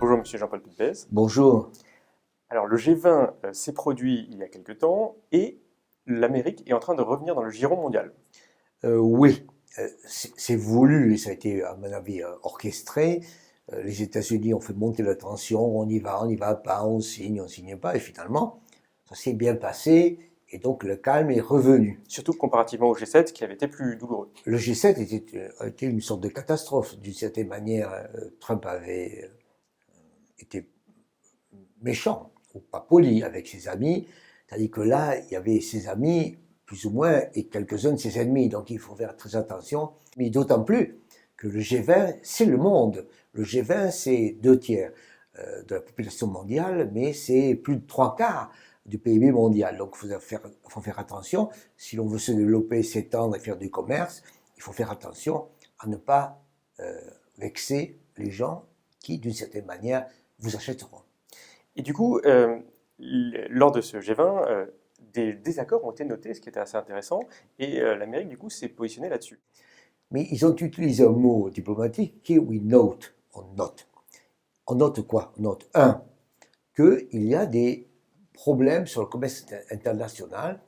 Bonjour Monsieur Jean-Paul Pipez. Bonjour. Alors le G20 s'est produit il y a quelque temps et l'Amérique est en train de revenir dans le giron mondial. Oui, c'est voulu et ça a été, à mon avis, orchestré. Les États-Unis ont fait monter la tension, on y va pas, on signe pas, et finalement, ça s'est bien passé et donc le calme est revenu. Surtout comparativement au G7 qui avait été plus douloureux. Le G7 a été une sorte de catastrophe. D'une certaine manière, Trump avait été méchant ou pas poli avec ses amis, tandis que là, il y avait ses amis, plus ou moins, et quelques-uns de ses ennemis. Donc il faut faire très attention, mais d'autant plus que le G20, c'est le monde. Le G20, c'est 2 tiers de la population mondiale, mais c'est plus de 3 quarts du PIB mondial. Donc il faut faire attention. Si l'on veut se développer, s'étendre et faire du commerce, il faut faire attention à ne pas vexer les gens qui, d'une certaine manière, vous achèteront. Et du coup, lors de ce G20, des désaccords ont été notés, ce qui était assez intéressant, et l'Amérique du coup s'est positionnée là-dessus. Mais ils ont utilisé un mot diplomatique qui est we note, on note. On note quoi? On note, qu'il y a des problèmes sur le commerce international.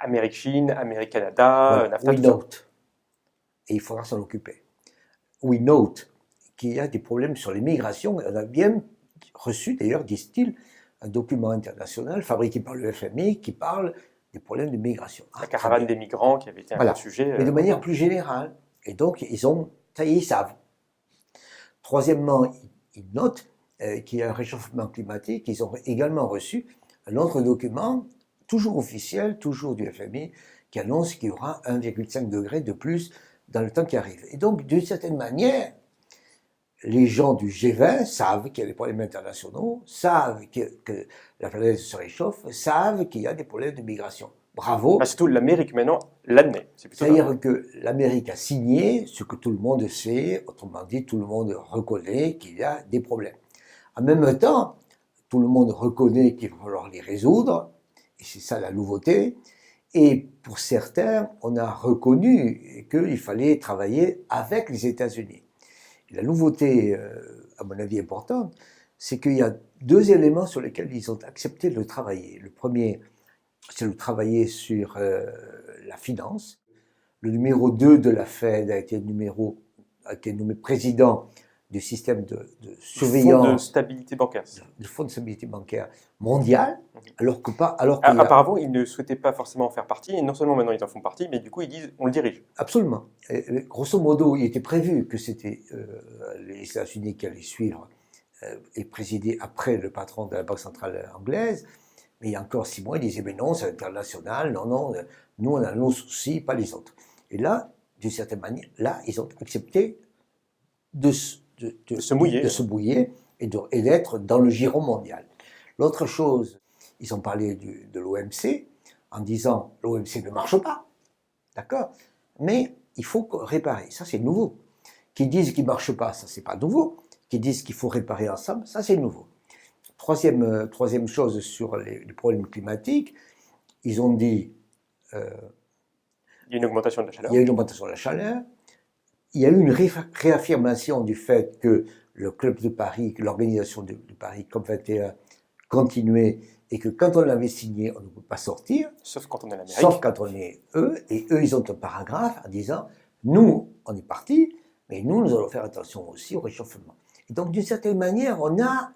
Amérique-Chine, Amérique-Canada, Voilà, NAFTA, we tout ça. note. Et il faudra s'en occuper. We note qu'il y a des problèmes sur l'immigration. On a bien reçu, d'ailleurs, disent-ils, un document international fabriqué par le FMI qui parle des problèmes de migration. La caravane des migrants qui avait été un Voilà. gros sujet. Mais de manière plus générale. Et donc, ça y est, ils savent. Troisièmement, ils notent qu'il y a un réchauffement climatique. Ils ont également reçu un autre document, toujours officiel, toujours du FMI, qui annonce qu'il y aura 1,5 degré de plus dans le temps qui arrive. Et donc, d'une certaine manière, les gens du G20 savent qu'il y a des problèmes internationaux, savent que la planète se réchauffe, savent qu'il y a des problèmes de migration. Bravo. Surtout l'Amérique maintenant l'admet. C'est-à-dire que l'Amérique a signé ce que tout le monde sait, autrement dit, tout le monde reconnaît qu'il y a des problèmes. En même temps, tout le monde reconnaît qu'il va falloir les résoudre, et c'est ça la nouveauté. Et pour certains, on a reconnu qu'il fallait travailler avec les États-Unis. La nouveauté, à mon avis importante, c'est qu'il y a 2 éléments sur lesquels ils ont accepté de travailler. Le premier, c'est de travailler sur la finance. Le numéro 2 de la Fed a été nommé président du système de surveillance. Fonds de stabilité bancaire. Du Fonds de stabilité bancaire mondial, alors que pas. Apparemment, ils ne souhaitaient pas forcément en faire partie, et non seulement maintenant ils en font partie, mais du coup ils disent on le dirige. Absolument. Grosso modo, il était prévu que c'était les États-Unis qui allaient suivre et présider après le patron de la Banque centrale anglaise. Mais il y a encore 6 mois, ils disaient mais non, c'est international, non, nous on a nos soucis, pas les autres. Et là, d'une certaine manière, là, ils ont accepté de se mouiller et d'être dans le giron mondial. L'autre chose, ils ont parlé de l'OMC en disant l'OMC ne marche pas, d'accord, mais il faut réparer. Ça, c'est nouveau. Qui disent qu'il ne marche pas, ça, c'est pas nouveau. Qui disent qu'il faut réparer ensemble, ça, c'est nouveau. Troisième chose sur les problèmes climatiques, ils ont dit il y a une augmentation de la chaleur. Il y a une augmentation de la chaleur. Il y a eu une réaffirmation du fait que le Club de Paris, que l'organisation de Paris COP21 continuait et que quand on l'avait signé, on ne peut pas sortir. Sauf quand on est l'Amérique. Sauf quand on est eux. Et eux, ils ont un paragraphe en disant nous, on est partis, mais nous allons faire attention aussi au réchauffement. Et donc, d'une certaine manière, on a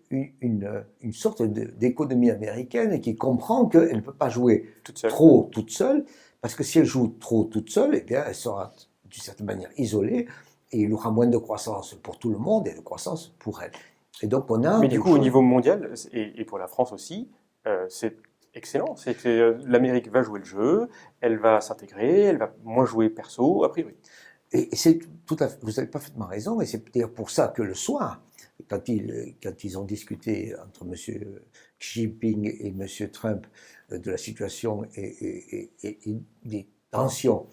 une sorte d'économie américaine qui comprend qu'elle ne peut pas jouer trop toute seule, parce que si elle joue trop toute seule, eh bien, elle sera d'une certaine manière isolée, et il y aura moins de croissance pour tout le monde et de croissance pour elle. Et donc on a. Mais du coup, au niveau mondial, et pour la France aussi, c'est excellent. C'est que l'Amérique va jouer le jeu, elle va s'intégrer, elle va moins jouer perso, a priori. Et c'est tout à fait, vous avez parfaitement raison, et c'est d'ailleurs pour ça que le soir, quand ils ont discuté entre M. Xi Jinping et M. Trump de la situation et des tensions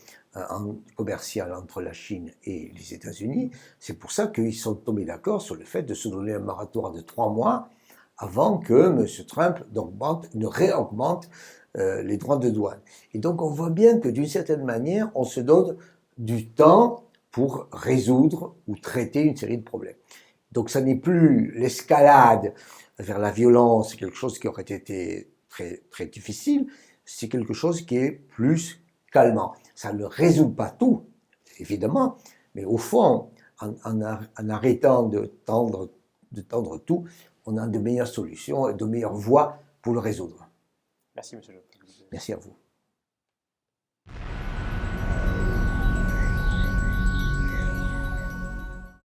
commerciales entre la Chine et les États-Unis, c'est pour ça qu'ils sont tombés d'accord sur le fait de se donner un moratoire de 3 mois avant que M. Trump ne réaugmente les droits de douane. Et donc on voit bien que d'une certaine manière, on se donne du temps pour résoudre ou traiter une série de problèmes. Donc ça n'est plus l'escalade vers la violence, quelque chose qui aurait été très, très difficile, c'est quelque chose qui est plus calmant. Ça ne résout pas tout, évidemment, mais au fond, en arrêtant de tendre tout, on a de meilleures solutions, de meilleures voies pour le résoudre. Merci, monsieur. Merci à vous.